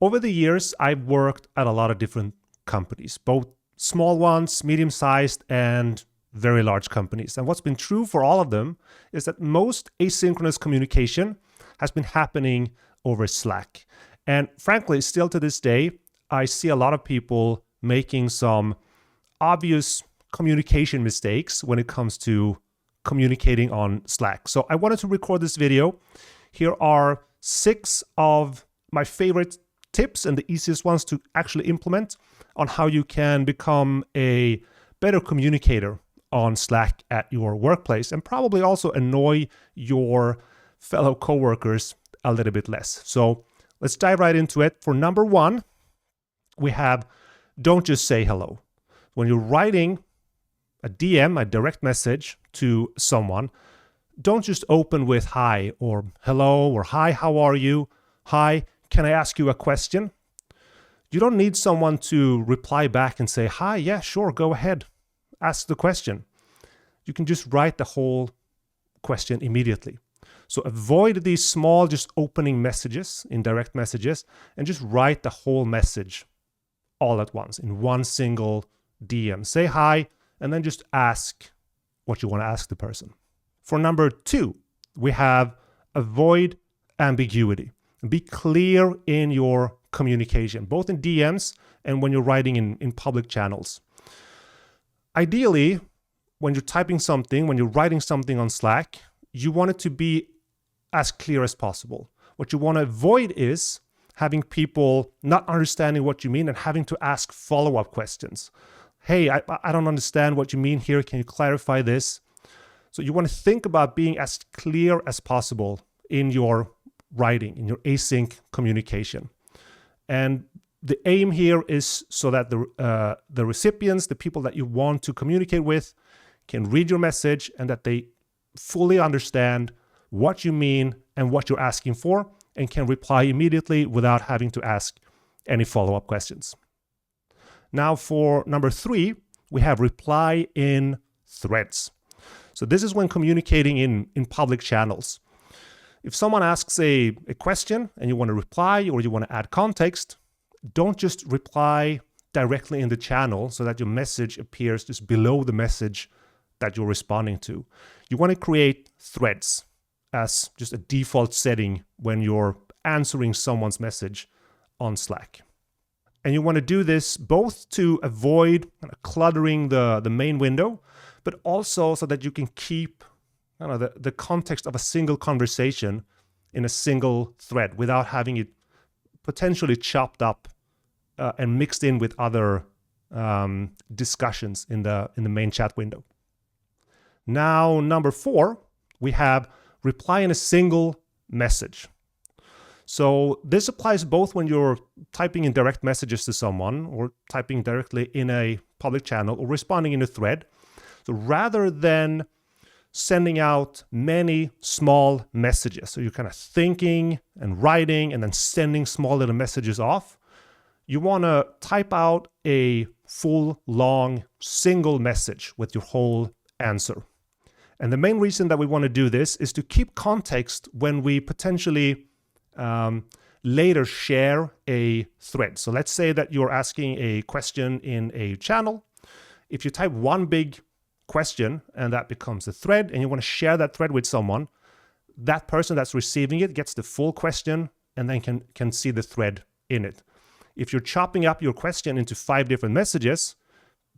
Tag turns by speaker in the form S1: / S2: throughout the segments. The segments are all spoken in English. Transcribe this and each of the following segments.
S1: Over the years, I've worked at a lot of different companies, both small ones, medium-sized, and very large companies. And what's been true for all of them is that most asynchronous communication has been happening over Slack. And frankly, still to this day, I see a lot of people making some obvious communication mistakes when it comes to communicating on Slack. So I wanted to record this video. Here are 6 of my favorite tips and the easiest ones to actually implement on how you can become a better communicator on Slack at your workplace, and probably also annoy your fellow coworkers a little bit less. So let's dive right into it. For number 1, we have don't just say hello. When you're writing a DM, a direct message to someone, don't just open with hi or hello or hi, how are you? Hi, can I ask you a question? You don't need someone to reply back and say, hi, yeah, sure, go ahead. Ask the question. You can just write the whole question immediately. So avoid these small, just opening messages in direct messages and just write the whole message all at once in one single DM. Say hi and then just ask what you want to ask the person. For number 2, we have avoid ambiguity. Be clear in your communication, both in DMs and when you're writing in public channels. Ideally, when you're typing something, when you're writing something on Slack, you want it to be as clear as possible. What you want to avoid is having people not understanding what you mean and having to ask follow-up questions. Hey, I don't understand what you mean here. Can you clarify this? So you want to think about being as clear as possible in your writing, in your async communication. And the aim here is so that the recipients, the people that you want to communicate with, can read your message and that they fully understand what you mean and what you're asking for and can reply immediately without having to ask any follow-up questions. Now for number 3, we have reply in threads. So this is when communicating in public channels. If someone asks a question and you want to reply or you want to add context, don't just reply directly in the channel so that your message appears just below the message that you're responding to. You want to create threads as just a default setting when you're answering someone's message on Slack. And you want to do this both to avoid cluttering the main window, but also so that you can keep the context of a single conversation in a single thread without having it potentially chopped up and mixed in with other discussions in the main chat window. Now, number 4, we have reply in a single message. So this applies both when you're typing in direct messages to someone or typing directly in a public channel or responding in a thread. So rather than sending out many small messages, so you're kind of thinking and writing and then sending small little messages off, you want to type out a full, long, single message with your whole answer. And the main reason that we want to do this is to keep context when we potentially later share a thread. So let's say that you're asking a question in a channel. If you type one big question and that becomes a thread and you want to share that thread with someone, that person that's receiving it gets the full question and then can see the thread in it. If you're chopping up your question into 5 different messages,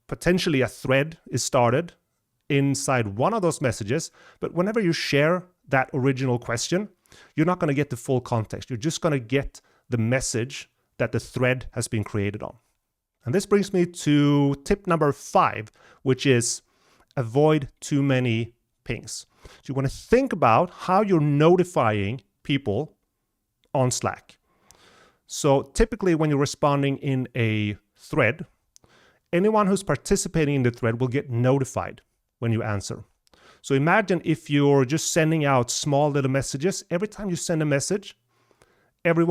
S1: potentially a thread is started inside one of those messages, but whenever you share that original question, you're not going to get the full context. You're just going to get the message that the thread has been created on. And this brings me to tip number 5, which is avoid too many pings. So you want to think about how you're notifying people on Slack. So typically when you're responding in a thread, anyone who's participating in the thread will get notified when you answer. So imagine if you're just sending out small little messages. Every time you send a message, every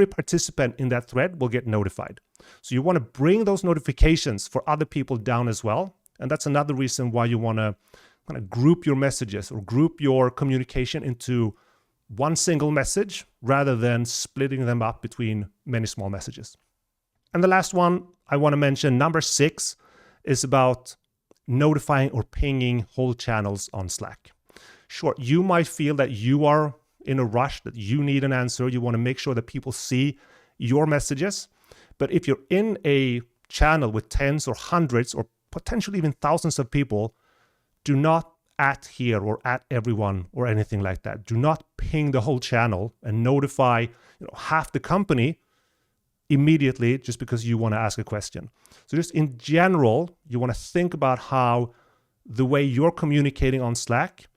S1: participant in that thread will get notified. So you want to bring those notifications for other people down as well. And that's another reason why you want to kind of group your messages or group your communication into one single message rather than splitting them up between many small messages. And the last one I want to mention, number 6, is about notifying or pinging whole channels on Slack. Sure, you might feel that you are in a rush, that you need an answer. You want to make sure that people see your messages. But if you're in a channel with tens or hundreds or potentially even thousands of people, do not @ here or @ everyone or anything like that. Do not ping the whole channel and notify half the company immediately just because you want to ask a question. So just in general, you want to think about how the way you're communicating on Slack,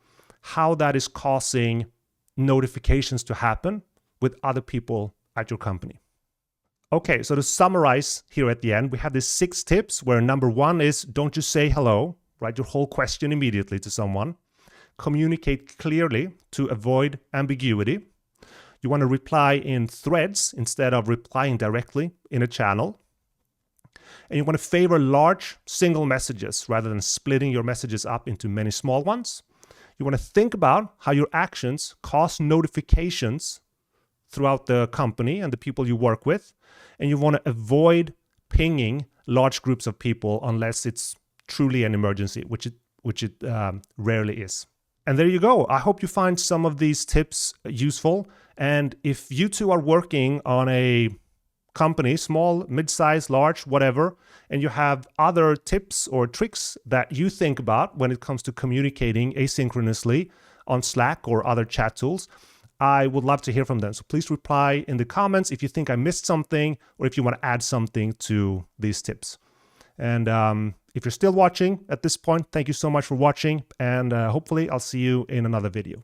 S1: how that is causing notifications to happen with other people at your company. Okay, so to summarize here at the end, we have these 6 tips where number 1 is don't just say hello, write your whole question immediately to someone. Communicate clearly to avoid ambiguity. You want to reply in threads instead of replying directly in a channel. And you want to favor large single messages rather than splitting your messages up into many small ones. You want to think about how your actions cause notifications throughout the company and the people you work with. And you want to avoid pinging large groups of people unless it's truly an emergency, which it rarely is. And there you go. I hope you find some of these tips useful. And if you two are working on a company, small, mid-size, large, whatever, and you have other tips or tricks that you think about when it comes to communicating asynchronously on Slack or other chat tools, I would love to hear from them. So please reply in the comments if you think I missed something or if you want to add something to these tips. And if you're still watching at this point, thank you so much for watching, and hopefully I'll see you in another video.